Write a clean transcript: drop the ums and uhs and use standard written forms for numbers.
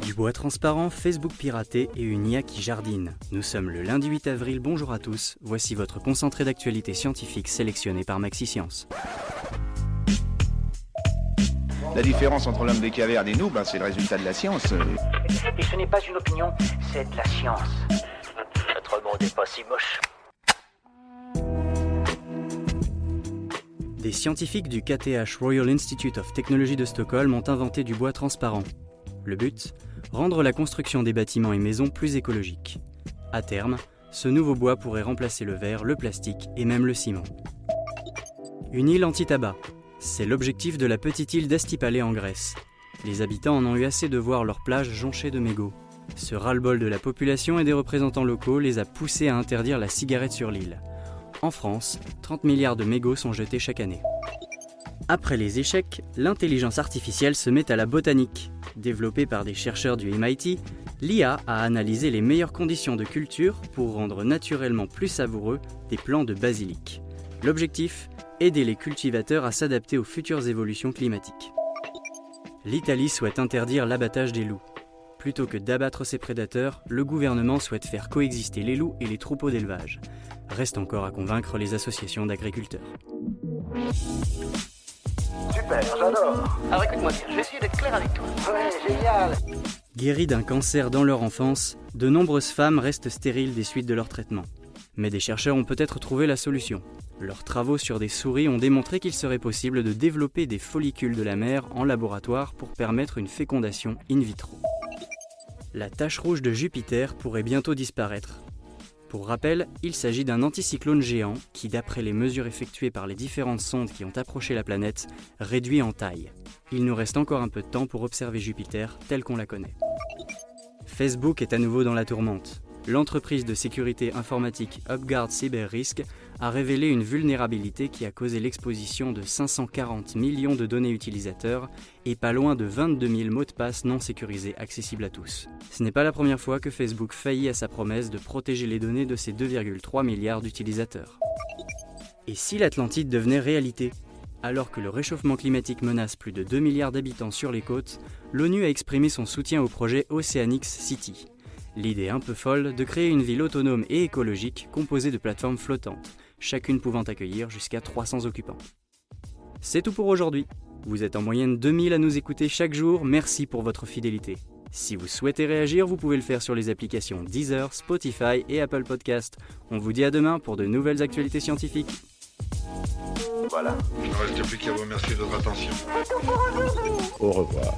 Du bois transparent, Facebook piraté et une IA qui jardine. Nous sommes le lundi 8 avril, bonjour à tous. Voici votre concentré d'actualité scientifique sélectionné par MaxiScience. La différence entre l'homme des cavernes et nous, c'est le résultat de la science. Et ce n'est pas une opinion, c'est de la science. Notre monde n'est pas si moche. Des scientifiques du KTH Royal Institute of Technology de Stockholm ont inventé du bois transparent. Le but ? Rendre la construction des bâtiments et maisons plus écologique. À terme, ce nouveau bois pourrait remplacer le verre, le plastique et même le ciment. Une île anti-tabac. C'est l'objectif de la petite île d'Astipalé en Grèce. Les habitants en ont eu assez de voir leurs plages jonchées de mégots. Ce ras-le-bol de la population et des représentants locaux les a poussés à interdire la cigarette sur l'île. En France, 30 milliards de mégots sont jetés chaque année. Après les échecs, l'intelligence artificielle se met à la botanique. Développée par des chercheurs du MIT, l'IA a analysé les meilleures conditions de culture pour rendre naturellement plus savoureux des plants de basilic. L'objectif ? Aider les cultivateurs à s'adapter aux futures évolutions climatiques. L'Italie souhaite interdire l'abattage des loups. Plutôt que d'abattre ses prédateurs, le gouvernement souhaite faire coexister les loups et les troupeaux d'élevage. Reste encore à convaincre les associations d'agriculteurs. Super, j'adore. Alors écoute-moi bien, je vais essayer d'être clair avec toi. Ouais, génial. Guéries d'un cancer dans leur enfance, de nombreuses femmes restent stériles des suites de leur traitement. Mais des chercheurs ont peut-être trouvé la solution. Leurs travaux sur des souris ont démontré qu'il serait possible de développer des follicules de la mère en laboratoire pour permettre une fécondation in vitro. La tache rouge de Jupiter pourrait bientôt disparaître. Pour rappel, il s'agit d'un anticyclone géant qui, d'après les mesures effectuées par les différentes sondes qui ont approché la planète, réduit en taille. Il nous reste encore un peu de temps pour observer Jupiter telle qu'on la connaît. Facebook est à nouveau dans la tourmente. L'entreprise de sécurité informatique UpGuard Cyber-Risk a révélé une vulnérabilité qui a causé l'exposition de 540 millions de données utilisateurs et pas loin de 22 000 mots de passe non sécurisés accessibles à tous. Ce n'est pas la première fois que Facebook faillit à sa promesse de protéger les données de ses 2,3 milliards d'utilisateurs. Et si l'Atlantide devenait réalité ? Alors que le réchauffement climatique menace plus de 2 milliards d'habitants sur les côtes, l'ONU a exprimé son soutien au projet Oceanics City. L'idée un peu folle de créer une ville autonome et écologique composée de plateformes flottantes, chacune pouvant accueillir jusqu'à 300 occupants. C'est tout pour aujourd'hui. Vous êtes en moyenne 2000 à nous écouter chaque jour, merci pour votre fidélité. Si vous souhaitez réagir, vous pouvez le faire sur les applications Deezer, Spotify et Apple Podcast. On vous dit à demain pour de nouvelles actualités scientifiques. Voilà. Il ne reste plus qu'à vous remercier de votre attention. Au revoir.